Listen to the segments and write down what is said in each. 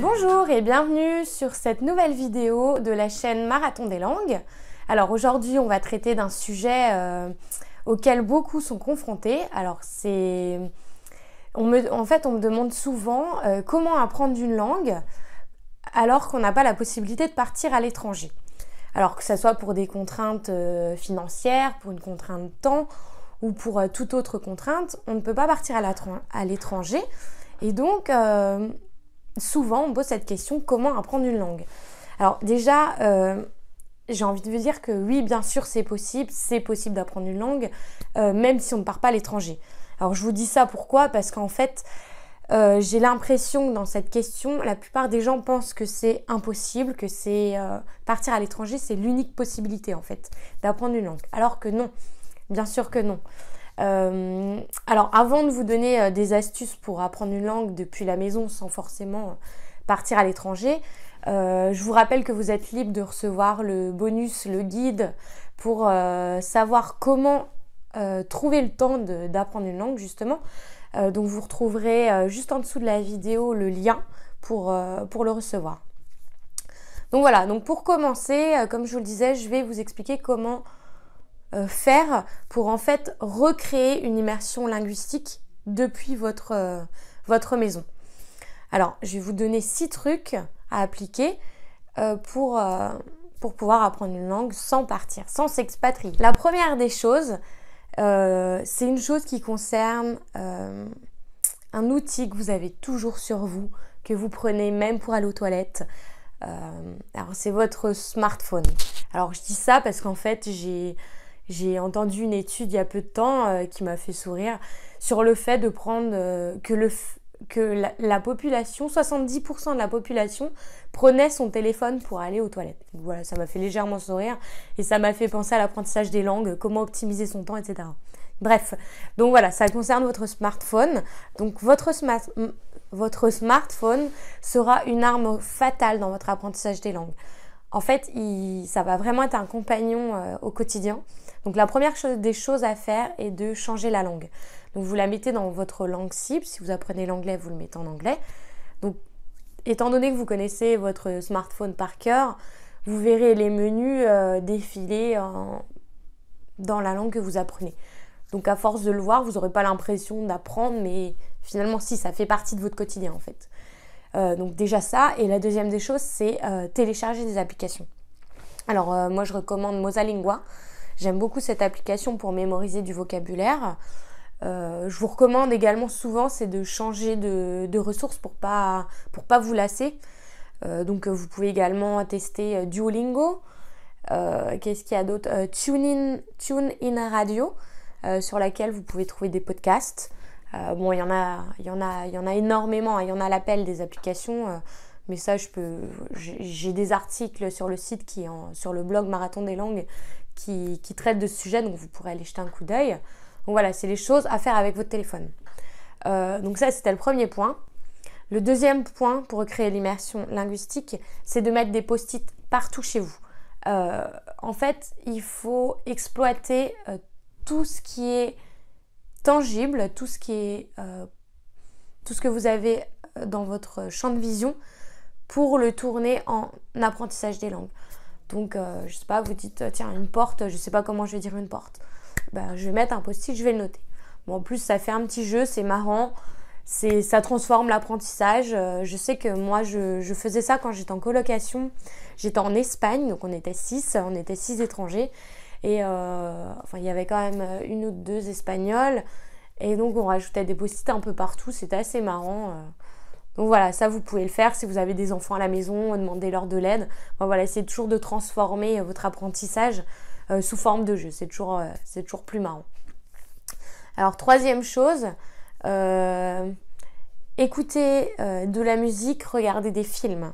Bonjour et bienvenue sur cette nouvelle vidéo de la chaîne Marathon des langues. Alors aujourd'hui on va traiter d'un sujet auquel beaucoup sont confrontés. Alors on me demande souvent comment apprendre une langue alors qu'on n'a pas la possibilité de partir à l'étranger. Alors que ce soit pour des contraintes financières, pour une contrainte de temps ou pour toute autre contrainte, on ne peut pas partir à l'étranger. Et donc, souvent, on pose cette question, comment apprendre une langue? Alors déjà, j'ai envie de vous dire que oui, bien sûr, c'est possible d'apprendre une langue, même si on ne part pas à l'étranger. Alors je vous dis ça pourquoi? Parce qu'en fait, j'ai l'impression que dans cette question, la plupart des gens pensent que c'est impossible, que c'est partir à l'étranger, c'est l'unique possibilité en fait d'apprendre une langue. Alors que non, bien sûr que non. Alors avant de vous donner des astuces pour apprendre une langue depuis la maison sans forcément partir à l'étranger, je vous rappelle que vous êtes libre de recevoir le bonus, le guide pour savoir comment trouver le temps d'apprendre une langue justement. Donc vous retrouverez juste en dessous de la vidéo le lien pour le recevoir. Donc voilà, donc pour commencer, comme je vous le disais, je vais vous expliquer comment faire pour en fait recréer une immersion linguistique depuis votre maison. Alors, je vais vous donner 6 trucs à appliquer pour pouvoir apprendre une langue sans partir, sans s'expatrier. La première des choses, c'est une chose qui concerne un outil que vous avez toujours sur vous, que vous prenez même pour aller aux toilettes. Alors, c'est votre smartphone. Alors, je dis ça parce qu'en fait, j'ai entendu une étude il y a peu de temps qui m'a fait sourire sur le fait de prendre que la population, 70% de la population prenait son téléphone pour aller aux toilettes. Donc voilà, ça m'a fait légèrement sourire et ça m'a fait penser à l'apprentissage des langues, comment optimiser son temps, etc. Bref, donc voilà, ça concerne votre smartphone. Donc votre smartphone sera une arme fatale dans votre apprentissage des langues. En fait, ça va vraiment être un compagnon au quotidien. Donc la première des choses à faire est de changer la langue. Donc vous la mettez dans votre langue cible. Si vous apprenez l'anglais, vous le mettez en anglais. Donc étant donné que vous connaissez votre smartphone par cœur, vous verrez les menus défiler dans la langue que vous apprenez. Donc à force de le voir, vous n'aurez pas l'impression d'apprendre, mais finalement si, ça fait partie de votre quotidien en fait. Donc déjà ça, et la deuxième des choses, c'est télécharger des applications. Alors moi je recommande Mosalingua. J'aime beaucoup cette application pour mémoriser du vocabulaire. Je vous recommande également souvent, c'est de changer de ressources pour pas vous lasser. Donc vous pouvez également tester Duolingo. Qu'est-ce qu'il y a d'autre? TuneIn Radio, sur laquelle vous pouvez trouver des podcasts. Bon, il y en a énormément, il y en a à l'appel des applications, mais ça j'ai des articles sur le site sur le blog Marathon des langues qui traitent de ce sujet, donc vous pourrez aller jeter un coup d'œil. Donc voilà, c'est les choses à faire avec votre téléphone. Donc ça, c'était le premier point. Le deuxième point pour recréer l'immersion linguistique, c'est de mettre des post-it partout chez vous. En fait, il faut exploiter tout ce qui est tangible, tout ce que vous avez dans votre champ de vision pour le tourner en apprentissage des langues. Donc, je sais pas, vous dites, tiens, une porte, je sais pas comment je vais dire une porte. Ben, je vais mettre un post-it, je vais le noter. Bon, en plus, ça fait un petit jeu, c'est marrant, ça transforme l'apprentissage. Je sais que moi, je faisais ça quand j'étais en colocation. J'étais en Espagne, donc on était 6 étrangers. Et il y avait quand même 1 ou 2 Espagnols. Et donc, on rajoutait des post-it un peu partout. C'était assez marrant. Donc voilà, ça, vous pouvez le faire. Si vous avez des enfants à la maison, demandez-leur de l'aide. Bon, voilà, essayez toujours de transformer votre apprentissage sous forme de jeu. C'est toujours plus marrant. Alors, troisième chose, écoutez de la musique, regardez des films.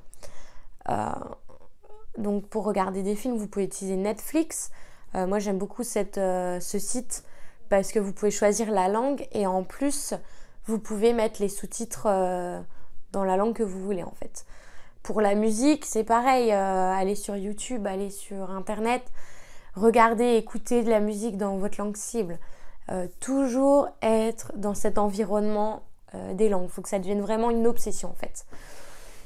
Donc, pour regarder des films, vous pouvez utiliser Netflix. Moi, j'aime beaucoup ce site parce que vous pouvez choisir la langue et en plus, vous pouvez mettre les sous-titres dans la langue que vous voulez en fait. Pour la musique, c'est pareil. Allez sur YouTube, allez sur Internet, regardez, écoutez de la musique dans votre langue cible. Toujours être dans cet environnement des langues. Il faut que ça devienne vraiment une obsession en fait.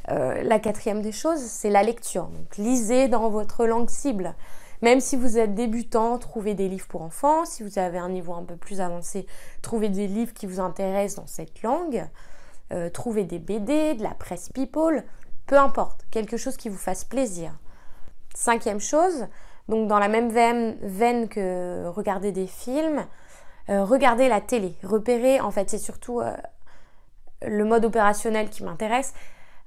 La quatrième des choses, c'est la lecture. Donc lisez dans votre langue cible. Même si vous êtes débutant, trouvez des livres pour enfants. Si vous avez un niveau un peu plus avancé, trouvez des livres qui vous intéressent dans cette langue. Trouvez des BD, de la presse people, peu importe, quelque chose qui vous fasse plaisir. Cinquième chose, donc dans la même veine que regarder des films, regardez la télé. Repérez, en fait, c'est surtout le mode opérationnel qui m'intéresse.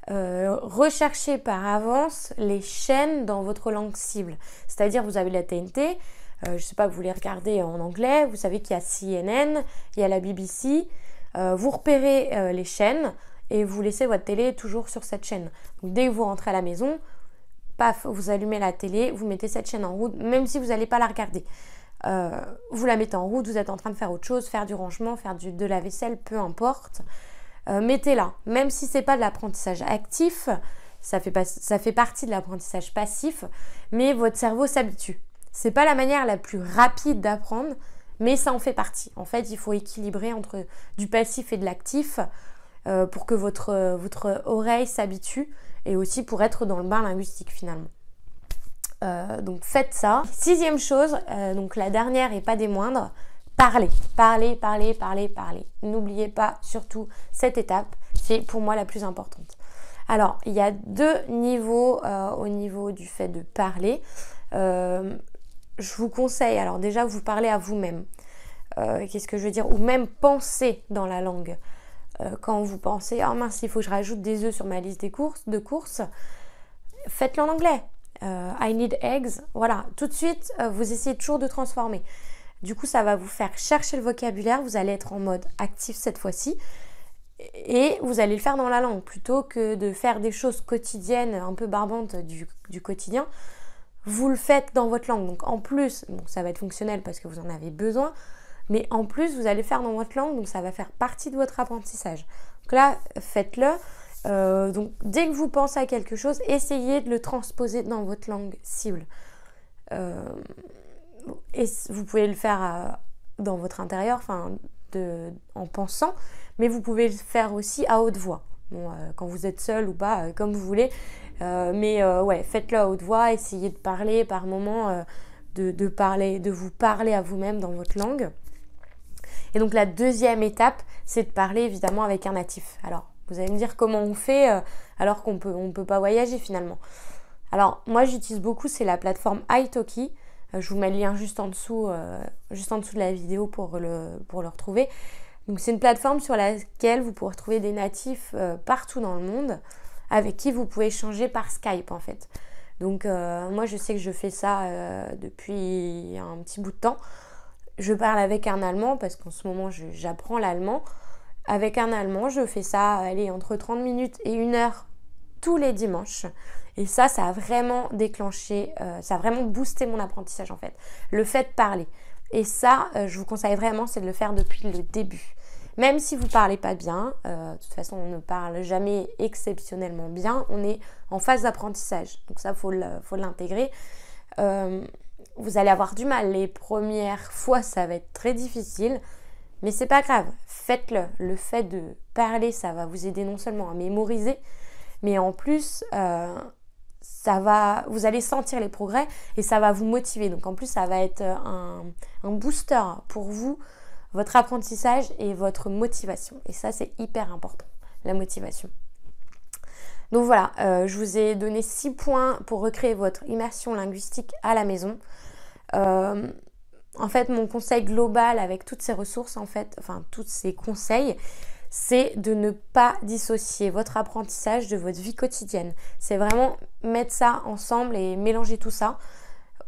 Recherchez par avance les chaînes dans votre langue cible. C'est-à-dire, vous avez la TNT, je ne sais pas, vous voulez regarder en anglais, vous savez qu'il y a CNN, il y a la BBC. Vous repérez les chaînes et vous laissez votre télé toujours sur cette chaîne. Donc, dès que vous rentrez à la maison, paf, vous allumez la télé, vous mettez cette chaîne en route, même si vous n'allez pas la regarder. Vous la mettez en route, vous êtes en train de faire autre chose, faire du rangement, faire de la vaisselle, peu importe. Mettez-la, même si c'est pas de l'apprentissage actif, ça fait partie de l'apprentissage passif, mais votre cerveau s'habitue. C'est pas la manière la plus rapide d'apprendre, mais ça en fait partie. En fait, il faut équilibrer entre du passif et de l'actif pour que votre oreille s'habitue et aussi pour être dans le bain linguistique finalement. Donc faites ça. Sixième chose, donc la dernière et pas des moindres, parlez. N'oubliez pas surtout cette étape, c'est pour moi la plus importante. Alors, il y a deux niveaux au niveau du fait de parler. Je vous conseille, alors déjà, vous parlez à vous-même. Qu'est-ce que je veux dire? Ou même penser dans la langue. Quand vous pensez, oh mince, il faut que je rajoute des œufs sur ma liste de courses, faites-le en anglais. I need eggs. Voilà, tout de suite, vous essayez toujours de transformer. Du coup, ça va vous faire chercher le vocabulaire. Vous allez être en mode actif cette fois-ci. Et vous allez le faire dans la langue. Plutôt que de faire des choses quotidiennes, un peu barbantes du quotidien, vous le faites dans votre langue. Donc en plus, bon, ça va être fonctionnel parce que vous en avez besoin. Mais en plus, vous allez le faire dans votre langue. Donc ça va faire partie de votre apprentissage. Donc là, faites-le. Donc dès que vous pensez à quelque chose, essayez de le transposer dans votre langue cible. Et vous pouvez le faire dans votre intérieur, en pensant, mais vous pouvez le faire aussi à haute voix. Bon, quand vous êtes seul ou pas, comme vous voulez. Ouais, faites-le à haute voix, essayez de parler par moment, de vous parler à vous-même dans votre langue. Et donc la deuxième étape, c'est de parler évidemment avec un natif. Alors, vous allez me dire comment on fait alors qu'on peut pas voyager finalement. Alors, moi j'utilise beaucoup, c'est la plateforme italki. Je vous mets le lien juste en dessous de la vidéo pour le retrouver. Donc c'est une plateforme sur laquelle vous pourrez retrouver des natifs partout dans le monde avec qui vous pouvez échanger par Skype en fait. Donc moi je sais que je fais ça depuis un petit bout de temps. Je parle avec un Allemand parce qu'en ce moment j'apprends l'allemand. Avec un Allemand, je fais ça entre 30 minutes et 1 heure tous les dimanches. Et ça a vraiment déclenché, ça a vraiment boosté mon apprentissage en fait. Le fait de parler. Et ça, je vous conseille vraiment, c'est de le faire depuis le début. Même si vous ne parlez pas bien, de toute façon on ne parle jamais exceptionnellement bien, on est en phase d'apprentissage. Donc ça, faut l'intégrer. Vous allez avoir du mal. Les premières fois, ça va être très difficile. Mais c'est pas grave, faites-le. Le fait de parler, ça va vous aider non seulement à mémoriser, mais en plus, vous allez sentir les progrès et ça va vous motiver. Donc en plus, ça va être un booster pour vous, votre apprentissage et votre motivation. Et ça, c'est hyper important, la motivation. Donc voilà, je vous ai donné 6 points pour recréer votre immersion linguistique à la maison. En fait, mon conseil global avec toutes ces ressources, tous ces conseils, c'est de ne pas dissocier votre apprentissage de votre vie quotidienne. C'est vraiment mettre ça ensemble et mélanger tout ça.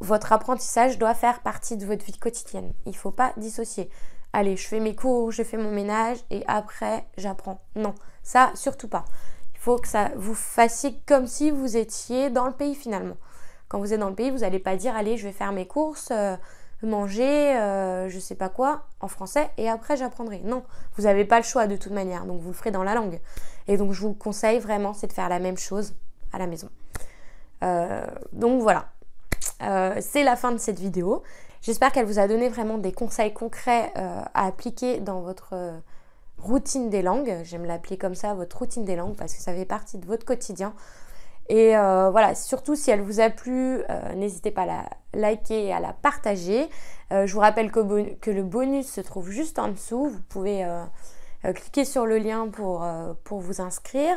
Votre apprentissage doit faire partie de votre vie quotidienne. Il ne faut pas dissocier. Allez, je fais mes cours, je fais mon ménage et après, j'apprends. Non, ça, surtout pas. Il faut que ça vous fassiez comme si vous étiez dans le pays finalement. Quand vous êtes dans le pays, vous n'allez pas dire « Allez, je vais faire mes courses ». Manger, je sais pas quoi, en français, et après j'apprendrai. Non, vous n'avez pas le choix de toute manière, donc vous le ferez dans la langue. Et donc je vous conseille vraiment, c'est de faire la même chose à la maison. Donc voilà, c'est la fin de cette vidéo. J'espère qu'elle vous a donné vraiment des conseils concrets à appliquer dans votre routine des langues. J'aime l'appeler comme ça, votre routine des langues, parce que ça fait partie de votre quotidien. Et voilà, surtout si elle vous a plu, n'hésitez pas à la liker et à la partager. Je vous rappelle que le bonus se trouve juste en dessous. Vous pouvez cliquer sur le lien pour vous inscrire.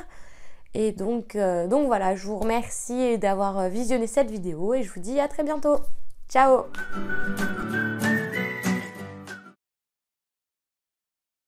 Et donc voilà, je vous remercie d'avoir visionné cette vidéo et je vous dis à très bientôt. Ciao!